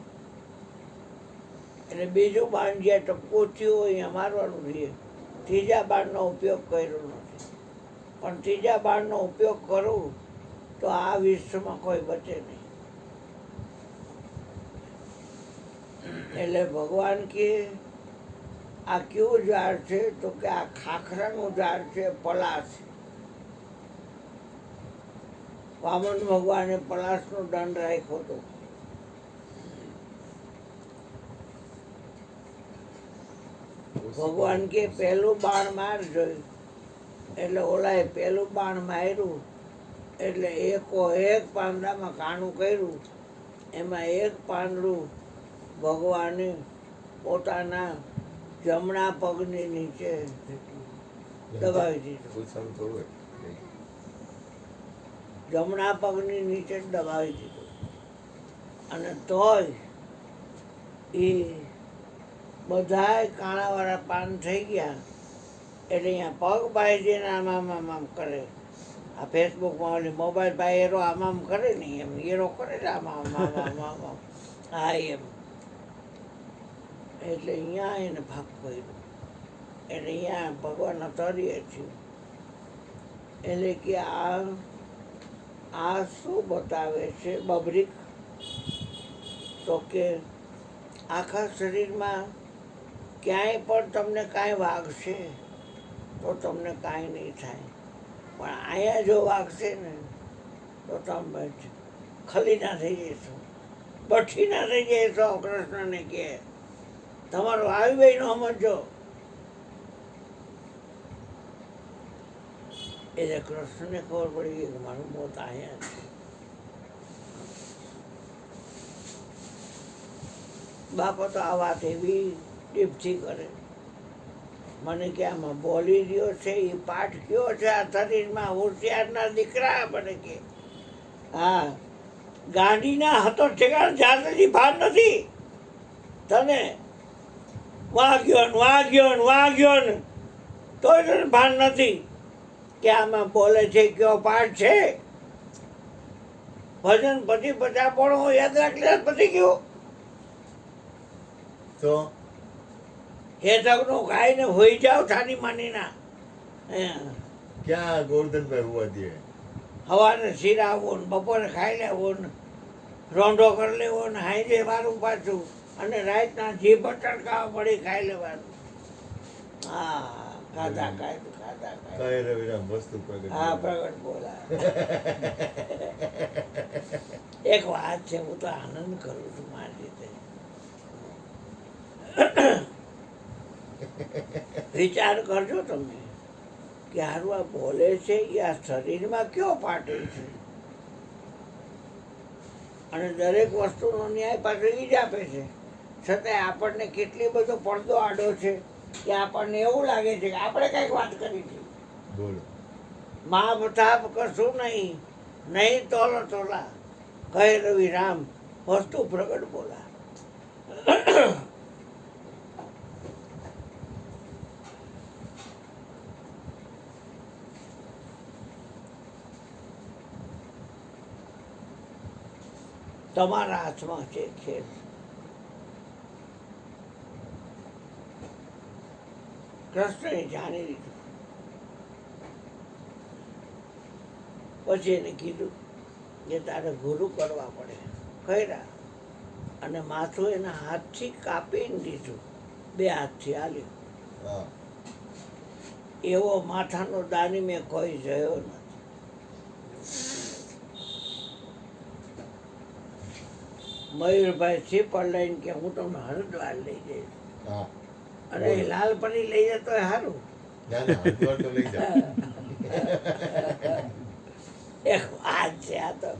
S1: એટલે બીજું બાણ જ્યાં ટપકું થયું હોય અહીંયા મારવાનું રહીએ. ત્રીજા બાણનો ઉપયોગ કર્યો નથી. પણ ત્રીજા બાણનો ઉપયોગ કરું તો આ વિશ્વમાં કોઈ બચે નહીં. એટલે ભગવાન કે આ કેવું ઝાડ છે? તો કે આ ખાખરાનું ઝાડ છે, પલાશ. વામન ભગવાને પલાશનો દંડ રાખ્યો હતો. ભગવાન કે પહેલું બાણ માર જોયું. એટલે ઓલાએ પહેલું બાણ માર્યું એટલે એક પાંદડામાં કાણું કર્યું. એમાં એક પાંદડું ભગવાને પોતાના જમણા પગની નીચે દબાવી દીધું.
S2: પૂછવાનું થોડું હોય.
S1: જમણા પગની નીચે દબાવી દીધું. અને તોય એ બધાય કાણાવાળા પાન થઈ ગયા એટલે અહીંયા પગ બાંધીને આમ કરે. આ ફેસબુકમાં ઓલી મોબાઈલ ભાઈ એરો આમ કરે ને એમ એરો કરે ને આમ હા એમ એટલે અહીંયા એને ભાગ પડ્યો એટલે અહીંયા ભગવાનના તરીએ થયું. એટલે કે આ શું બતાવે છે બબરીક? તો કે આખા શરીરમાં ક્યાંય પણ તમને કાંઈ વાગશે તો તમને કાંઈ નહીં થાય, પણ અહીંયા જો વાગશે ને તો તમે ખલીના થઈ જશો, બઠીના થઈ જશો. કૃષ્ણને કહે તમારું આવી ભાઈ નો સમજો. એટલે કૃષ્ણને ખબર પડી ગઈ કે મારું મોત અહીંયા છે. બાપા તો આ વાત એવી ટીપથી કરે. મને કે આમાં બોલી રહ્યો છે એ પાઠ કયો છે આ શરીરમાં? હોશિયારના દીકરા મને કે હા ગાંડીના હતો ઠેકાણ જ્યાં સુધી ભાન નથી તને. વાગ્યો ને તોય તને ભાન નથી કે આમાં બોલે છે કયો પાઠ છે? ભજન પછી 50 પણ યાદ રાખી પછી ગયો
S2: તો
S1: હે તકનું ખાઈને હોઈ જાવ છાની માનીના.
S2: ક્યાં ગોરધનભાઈ હોવા દે?
S1: સવારે શીરા આવો ને બપોરે ખાઈ લેવો ને રોંઢો કરી લેવો ને હાઈ વારું પાછું અને રાતના જીભ ટડકાવા પડી ખાઈ લેવાનું. હા ખાધા ખાધા
S2: કઈ રવિરામ વસ્તુ પ્રગટ.
S1: હા પ્રગટ બોલા. એક વાત છે, હું તો આનંદ કરું છું મારી રીતે. વિચાર કરજો તમે કે હારું આ બોલે છે એ આ શરીરમાં કયો પાટે છે, અને દરેક વસ્તુનો ન્યાય પાછો એ જ આપે છે. છતાંય આપણને કેટલી બધો પડદો આડો છે કે આપણને એવું લાગે છે કે આપણે કંઈક વાત કરી છે.
S2: બોલો.
S1: માપ થાપ કશું નહીં તોલો તોલા કહે રવિ રામ વસ્તુ પ્રગટ બોલા. તમારા હાથમાં છે ખેલ. કૃષ્ણએ જાણી લીધું. પછી એને કીધું કે તારે ગુરુ કરવા પડે. કર્યા અને માથું એના હાથથી કાપીને દીધું, 2 હાથથી હાલ્યું.
S2: હા
S1: એવો માથાનો દાની મેં કોઈ જોયો નથી. મયુરભાઈ શ્રીફળ લઈને કે હું તમને હરિદ્વાર લઈ જઈશ,
S2: હા
S1: અને એ લાલપરી લઈ જતો હોય સારું.
S2: ના ના હરિદ્વાર તો લઈ જાઓ.
S1: એક વાત છે આ તો.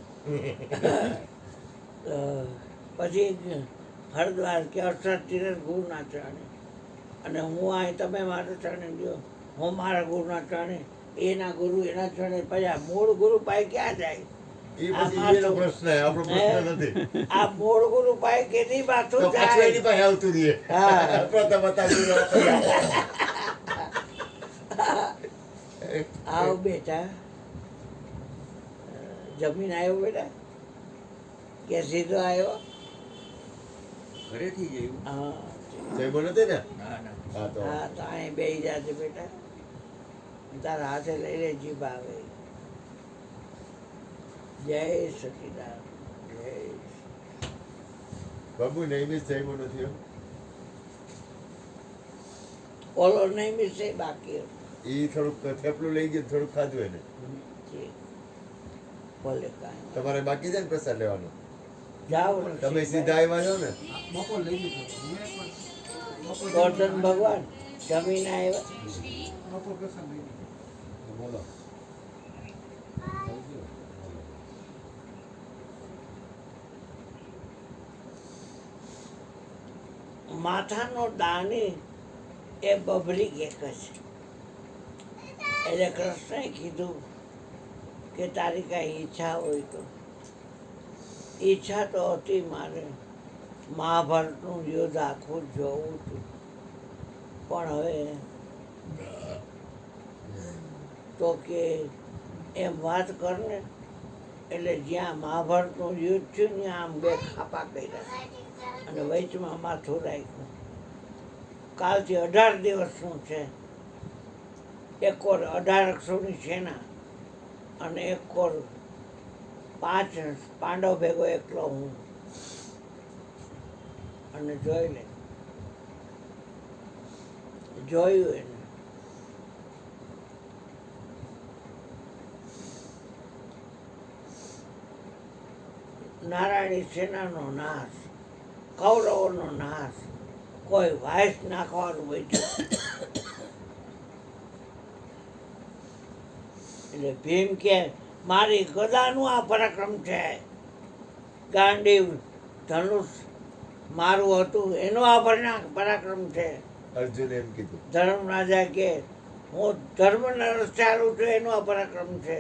S1: પછી હરિદ્વાર કે 68 તીરથ ગુરુના ચરણે, અને હું અહીં તમે મારા ચરણે દો, હું મારા ગુરુના ચરણે, એના ગુરુ એના ચરણે. પછી આ મૂળ ગુરુ પાસે ક્યાં જાય?
S2: એ પછી એનો પ્રશ્ન છે, આપણો પ્રશ્ન નથી.
S1: આ મૂળ ગુરુ પાસે કેની માથું
S2: તો પાછું
S1: જાય?
S2: એની પાસે આવતું રહીએ.
S1: હા.
S2: પ્રથમ હતા ગુરુ.
S1: આવ બેટા. જમીન આવ્યો બેટા કે સીધો આવ્યો?
S5: ઘરેથી જ આવ્યું.
S1: હા
S2: જયમો નથી ને?
S5: ના ના
S2: હા તો
S1: હા તો અહીં બેસી જાજે બેટા, તારા હાથે લઈ લે જીભ આવે. જય સચિદાન જય.
S2: બાબુ નૈમિષ જયમો નથી એમ?
S1: ઓલો નહીં મિસે બાકી હતું.
S2: એ થોડુંક થેપલું લઈ ગયું, થોડુંક ખાધું એને.
S1: ઠીક. ભલે કાંઈ
S2: તમારે બાકી છે ને પ્રસાદ લેવાનો?
S1: જાઓ ને
S2: તમે સીધા આવ્યા છો ને?
S3: બપોર લઈ લીધો બપોર
S1: ગોર્ધન ભગવાન જમીન આવ્યા.
S3: બપોર પ્રસાદ લઈ લીધો.
S2: બોલો.
S1: માથાનો દાની એ બબરી એક જ. એટલે કૃષ્ણએ કીધું કે તારી કાંઈ ઈચ્છા હોય તો. ઈચ્છા તો હતી મારે મહાભારતનું યુદ્ધ આખું જોવું હતું, પણ હવે તો કે એમ વાત કરને, એટલે જ્યાં મહાભારતનું યુદ્ધ થયું ને આમ બે ખાપા કર્યા અને વચમાં માથું રાખ્યું. કાલથી 18 દિવસનું છે. એક ઓર 1800ની સેના અને એક ઓર 5 પાંડવ ભેગો એકલો હું. અને જોઈ લે, જોયું એને. નારાયણી સેનાનો નાશ, કૌરવોનો નાશ, કોઈ વાયસ નાખવાનું બેઠું. એટલે ભીમ કે મારી ગદાનું આ પરાક્રમ છે, ગાંડીવ ધનુષ મારું હતું એનું આ પરાક્રમ છે.
S5: અર્જુન એમ કીધું.
S1: ધર્મરાજા કે હું ધર્મના રસ્તે ચાલું છું એનું આ પરાક્રમ છે.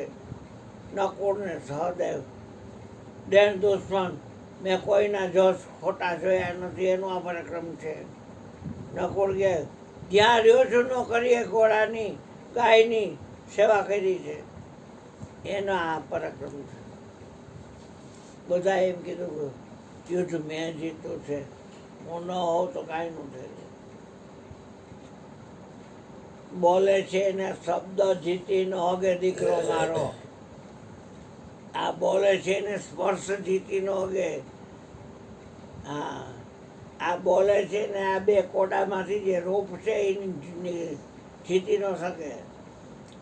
S1: નકુળ ને સહદેવ દેન દુશ્મન મેં કોઈના જોશ ખોટા જોયા નથી એનું આ પરાક્રમ છે. નકુળ કે જ્યાં રહ્યો છું ન કરીએ ઘોડાની ગાયની સેવા કરી છે એનો આ પરાક્રમ છે. બધા એમ કીધું યુદ્ધ મેં જીત્યું છે, હું ન હોઉં તો કાંઈ ન થાય. બોલે છે ને શબ્દ જીતી ન હોગે દીકરો મારો, આ બોલે છે ને સ્પર્શ જીતી ન હોગે. હા, આ બોલે છે ને આ બે કોડામાંથી જે રૂપ છે એ જીતી ન શકે.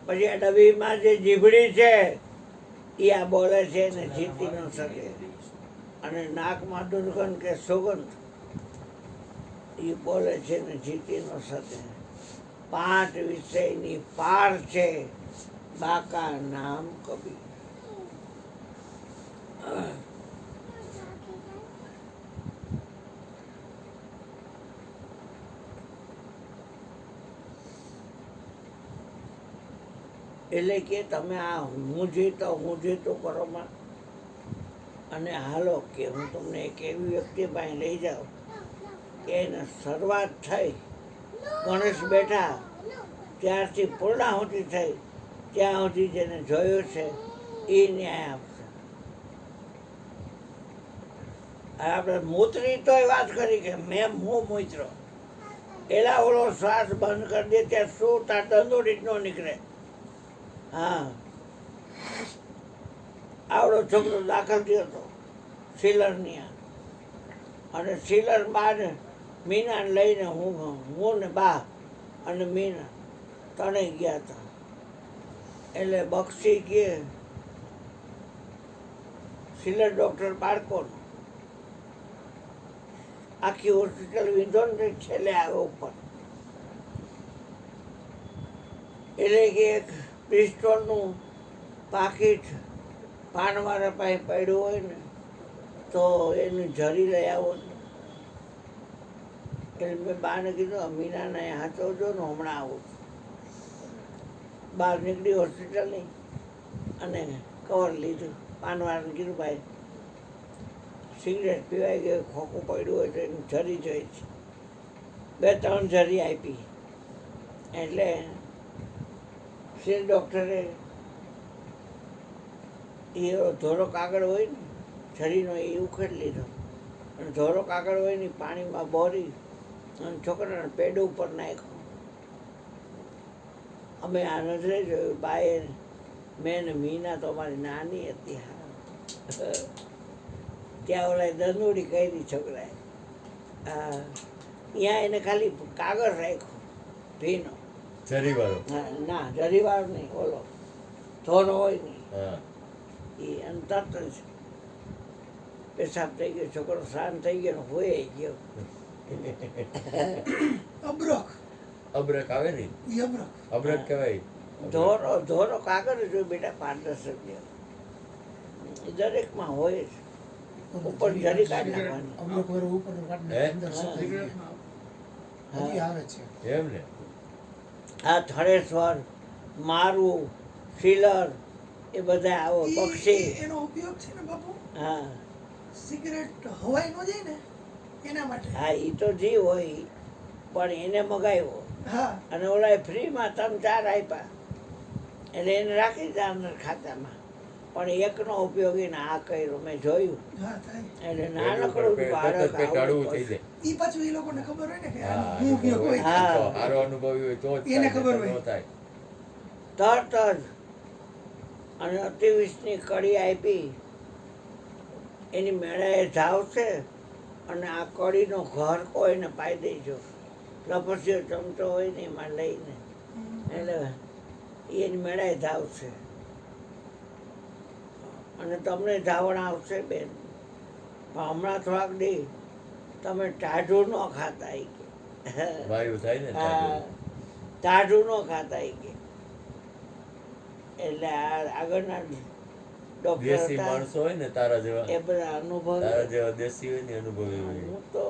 S1: પછી આ ડબ્બીમાં જે જીભડી છે એ આ બોલે છે ને જીતી ન શકે. અને નાકમાં દુર્ગંધ કે સુગંધ એ બોલે છે ને જીતી ન શકે. 5 વિષયની પાર છે બાકા નામ કબીર. એટલે કે તમે આ હું જીતો કરોમાં અને હાલો કે હું તમને એક એવી વ્યક્તિ પાસે લઈ જાઉં કે એને શરૂઆત થઈ, ગણેશ બેઠા ત્યારથી પૂર્ણાહુતિ થઈ ત્યાં સુધી જેને જોયું છે એ ન્યાય આપશે. આપણે મૂતરી તોય વાત કરી કે મેં હું મૂતરો, એલા ઓલો શ્વાસ બંધ કરી દે ત્યાં શું તાર દંદોડી જ ન નીકળે. હા, આવડો છોકરો દાખલ થયો હતો સીલરની, અને સીલર બાદ મીનાને લઈને હું ને બા અને મીના ત્રણે ગયા હતા. એટલે બક્ષી કે સીલર ડૉક્ટર બાળકોનો આખી હોસ્પિટલ વિંધો ને છેલ્લે આવે ઉપર. એટલે કે એક પિસ્તોલનું પાકીટ પાનવાળા પાસે પડ્યું હોય ને તો એની જરી લઈ આવો ને. એટલે મેં બાને કીધું મીનાને હાચવજો ને હમણાં આવું. બહાર નીકળી હોસ્પિટલની અને કવર લીધું. પાનવાળાને કીધું ભાઈ સિગરેટ પીવાઈ ગયું, ખોખું પડ્યું હોય તો એની જરી જોઈ છે. 2-3 જરી આપી. એટલે સિર ડૉક્ટરે એ ધોરો કાગળ હોય ને જરીનો એ ઉખેડી લીધો અને ધોરો કાગળ હોય ને પાણીમાં બોરી અને છોકરાના પેડ ઉપર નાખ્યો. અમે આ નજરે જોયું. બાએ મેં ને મીના તો અમારી નાની હતી. હા, ત્યાં ઓલા દંદોડી કરી છોકરાએ. હા, ત્યાં એને ખાલી કાગળ રાખ્યો ભીનો.
S5: જરીવાળો.
S1: હા, ના જરીવાળો નહીં, ઓલો ધોરો હોય નહીં
S5: હા.
S1: એ. અને તરત જ પેશાબ થઈ ગયો, છોકરો શાંત થઈ ગયો, હોય ગયો.
S3: અબ્રક
S5: અબ્રક આવે ને,
S3: ઈ અબ્રક
S5: અબ્રક કહેવાય.
S1: ધોરો કાગળ જોઈ બેટા 5-10 રૂપિયા એ દરેકમાં હોય જ. ઉપર જરી કાઢી નાખવાની.
S3: અબ્રક વાળો ઉપર કાઢી
S5: હે?
S3: અંદર સફાઈ હજી આવે છે.
S5: એમ ને.
S1: આ થળેશ્વર, મારું, સીલર એ બધા આવો બક્ષી.
S3: એનો ઉપયોગ છે ને બાપુ,
S1: હા,
S3: સિગરેટ હવાઈ ન જાય ને એના માટે
S1: હા એ તો જી હોય પણ એને મગાવ્યો
S3: હા
S1: અને ઓલાએ ફ્રીમાં 3-4 આપ્યા એટલે એને રાખી દીધા અંદર ખાતામાં પણ એકનો ઉપયોગ એને આ કર્યો મેં જોયું
S3: હા થાય
S1: એટલે
S5: પેટ
S1: નાનકડું
S5: ઉપર
S1: બાળક
S5: તરત પેટ
S1: આવડું
S5: હળવું થઈ
S1: પડશે.
S5: જાય.
S3: ઈ પાછું એ લોકોને ખબર હોય ને કે
S5: હા,
S3: આનું હું ઉપયોગ હોય
S1: હા.
S5: તો સારો અનુભવી હોય તો જ
S3: એને
S5: થાય,
S3: ખબર
S5: નહીંતર
S3: હોય.
S5: ન થાય.
S1: તરત જ અને 28ની કડી આપી એની મેળાએ ધાવશે અને આ કડીનો ઘર કોઈને પાઈ દેજો લપસ્યો ચમચો હોય ને એમાં લઈને એટલે એની મેળાએ ધાવશે અને તમને ધાવણ આવશે બેન પણ હમણાં થોડાક દી તમે ટાઢું ન ખાતા ઈ કે
S5: વાયુ થાય ને
S1: હા
S5: તાજું.
S1: ટાઢું ન ખાતા ઈ કે એટલે આ આગળના ડોક્ટર
S5: દેશી
S1: હતા
S5: માણસો હોય ને તારા
S1: એ
S5: જેવા,
S1: બધા અનુભવ
S5: તારા જેવા દેશી હોય ને અનુભવી હોય.
S1: હું તો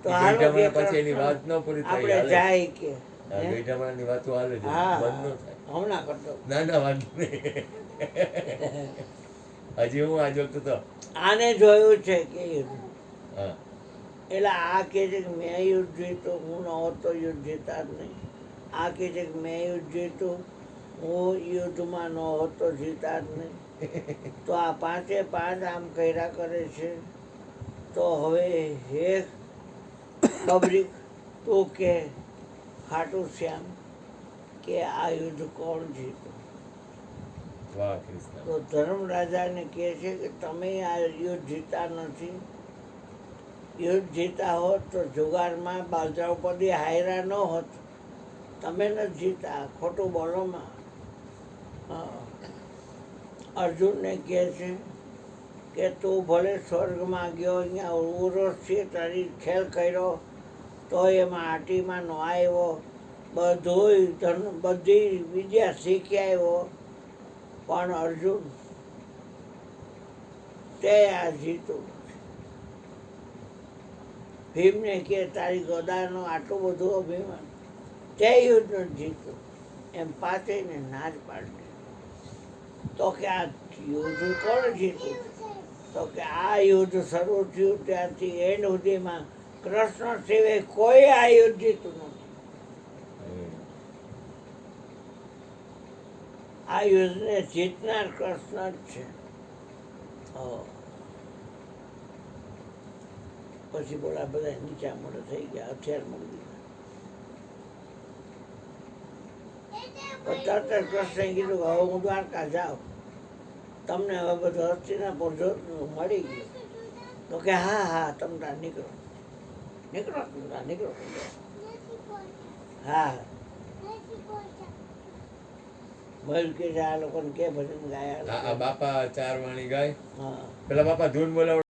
S1: તો
S5: ઈ
S1: હાલો કે
S5: ગઈઢામણા પછી એની વાત ન પૂરી થાય,
S1: આપણે
S5: હાલે.
S1: જાય કે
S5: હા,
S1: હે?
S5: ગઈઢામણાની વાતો હાલે છે,
S1: હા
S5: બંધ ન થાય.
S1: હમણાં કરતો
S5: ના ના વાંધો નહીં. હજી હું આ જોતો તો
S1: આને જોયું છે કે
S5: હા
S1: એટલે આ કહે છે કે મેં યુદ્ધ જીતું હું ન હોત તો યુદ્ધ જીતા જ નહીં આ કહે છે કે મેં યુદ્ધ જીતું હું યુદ્ધમાં ન હોત તો જીતા જ નહીં તો આ 5 આમ કર્યા કરે છે તો હવે હે પબ્લિક તું કે ખાટું શ્યામ કે આ યુદ્ધ કોણ જીતું
S5: વાહ કૃષ્ણ.
S1: તો ધર્મરાજાને કહે છે કે તમે આ યુદ્ધ જીતા નથી યુદ્ધ જીતા હોત તો જુગારમાં દ્રૌપદી હાયરા ન હોત તમે નથી જીતા ખોટું બોલોમાં અર્જુનને કહે છે કે તું ભલે સ્વર્ગમાં ગયો અહીંયા ઉર્વશી તારી ખેલ કર્યો તો એમાં આટીમાં નો આવ્યો બધી વિદ્યા શીખી આવ્યો પણ અર્જુન તે આ જીતું ભીમને કે તારી ગદાનો આટલું બધું અભિમાન તે યુદ્ધ નથી જીતું એમ પાછળને ના જ પાડે તો કે આ યુદ્ધ કોણ જીતું તો કે આ યુદ્ધ શરૂ થયું ત્યારથી એન્ડ સુધીમાં કૃષ્ણ સિવાય કોઈ આ યુદ્ધ જીતું નથી આ યુદ્ધને જીતનાર કૃષ્ણ જ છે પછી બોલા બધા નીચા મોડે થઈ ગયા હથિયાર મૂકી દીધા તરત જ કૃષ્ણએ કીધું કે હવે હું દ્વારકા જાઉં તમને હવે બધું હસ્તિનાપુર મળી ગયું તો કે હા હા તમે તાર નીકળો નીકળો તમે તાર નીકળો હા મયુર કે છે આ લોકોને કે ભજન ગાયા
S5: આ બાપા ચાર વાણી ગાય,
S1: હા
S5: પેલા બાપા ધૂન બોલાવ